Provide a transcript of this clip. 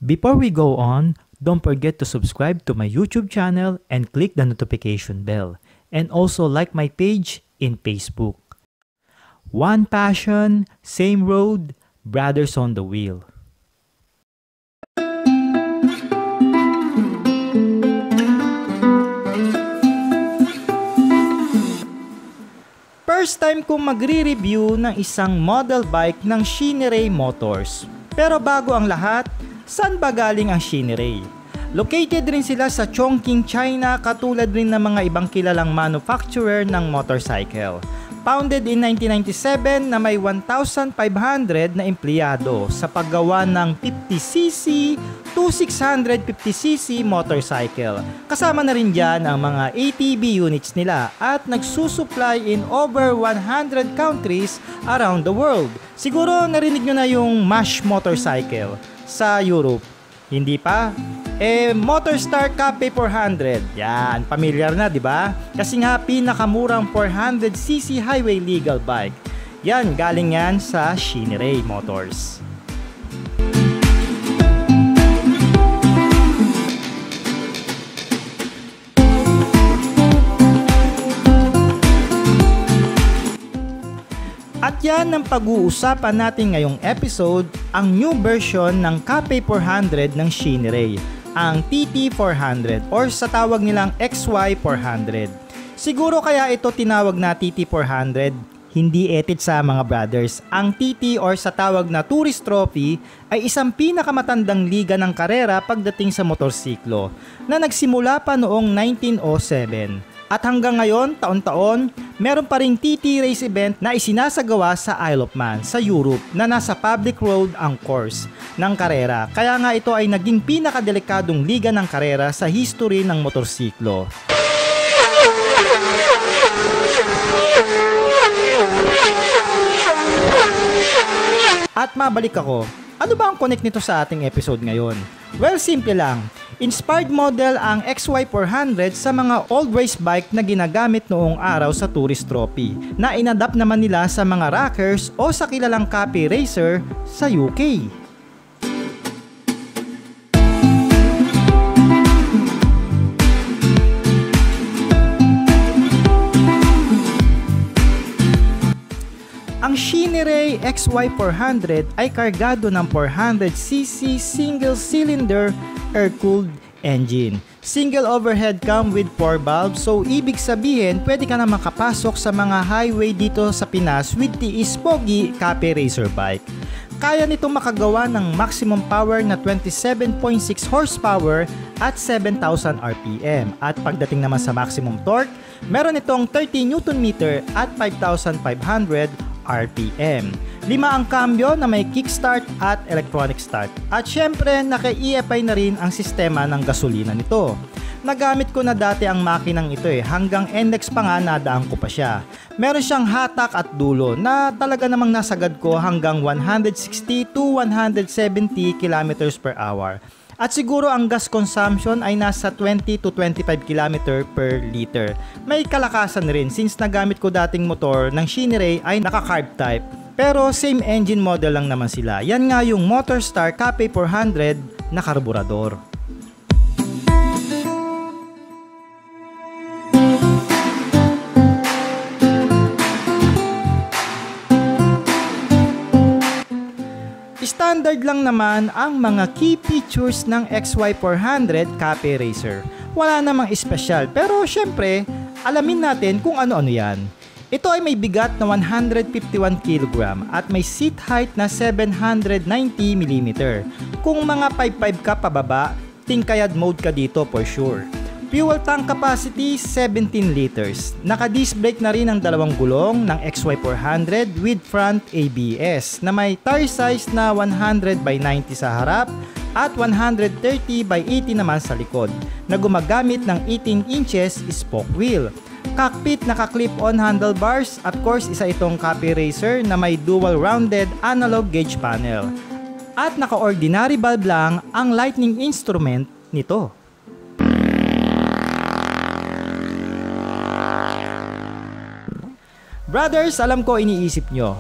Before we go on, don't forget to subscribe to my YouTube channel and click the notification bell. And also like my page in Facebook. One passion, same road, brothers on the wheel. First time kong magre-review ng isang model bike ng Shinrei Motors. Pero bago ang lahat, saan ba galing ang Shinrei? Located rin sila sa Chongqing, China, katulad rin ng mga ibang kilalang manufacturer ng motorcycle. Founded in 1997 na may 1,500 na empleyado sa paggawa ng 50cc to 650cc motorcycle. Kasama na rin dyan ang mga ATV units nila at nagsusupply in over 100 countries around the world. Siguro narinig nyo na yung MASH motorcycle sa Europe. Hindi pa? Motorstar Cafe 400. Yan, familiar na, di ba? Kasi nga pinakamurang 400cc highway legal bike. Yan, galing yan sa Shinrei Motors. At yan ang pag-uusapan natin ngayong episode, ang new version ng Cafe 400 ng Shinrei, ang TT400 or sa tawag nilang XY400. Siguro kaya ito tinawag na TT400, hindi edit sa mga brothers. Ang TT or sa tawag na Tourist Trophy ay isang pinakamatandang liga ng karera pagdating sa motorsiklo na nagsimula pa noong 1907. At hanggang ngayon, taon-taon, meron pa ring TT race event na isinasagawa sa Isle of Man sa Europe na nasa public road ang course ng karera. Kaya nga ito ay naging pinakadelikadong liga ng karera sa history ng motorsiklo. At mabalik ako, ano ba ang connect nito sa ating episode ngayon? Well, simple lang. Inspired model ang XY400 sa mga old race bike na ginagamit noong araw sa Tourist Trophy na inadapt naman nila sa mga rockers o sa kilalang cafe racer sa UK. Ang Shinrei XY400 ay kargado ng 400cc single-cylinder air-cooled engine. Single overhead cam with 4 valves, so ibig sabihin pwede ka na makapasok sa mga highway dito sa Pinas with tiis pogi cafe racer bike. Kaya nito makagawa ng maximum power na 27.6 horsepower at 7,000 RPM. At pagdating naman sa maximum torque, meron itong 30 Nm at 5,500 RPM. 5 ang cambio na may kickstart at electronic start. At syempre, naka-EFI na rin ang sistema ng gasolina nito. Nagamit ko na dati ang makinang ito hanggang NLEX pa nga nadaan ko pa siya. Meron siyang hatak at dulo na talaga namang nasagad ko hanggang 160 to 170 km per hour. At siguro ang gas consumption ay nasa 20 to 25 km per liter. May kalakasan rin since nagamit ko dating motor ng Shinrei ay naka-carb type. Pero same engine model lang naman sila. Yan nga yung Motorstar Cafe 400 na karburador. Standard lang naman ang mga key features ng XY400 Cafe Racer. Wala namang espesyal pero syempre, alamin natin kung ano-ano yan. Ito ay may bigat na 151 kg at may seat height na 790 mm. Kung mga 5'5 ka pababa, tingkayad mode ka dito for sure. Fuel tank capacity 17 liters. Naka-disc brake na rin ang dalawang gulong ng XY400 with front ABS na may tire size na 100/90 sa harap at 130/80 naman sa likod na gumagamit ng 18 inches spoke wheel. Cockpit naka-clip-on handlebars. Of course, isa itong Cafe Racer na may dual rounded analog gauge panel. At naka-ordinary valve lang ang lightning instrument nito. Brothers, alam ko iniisip nyo,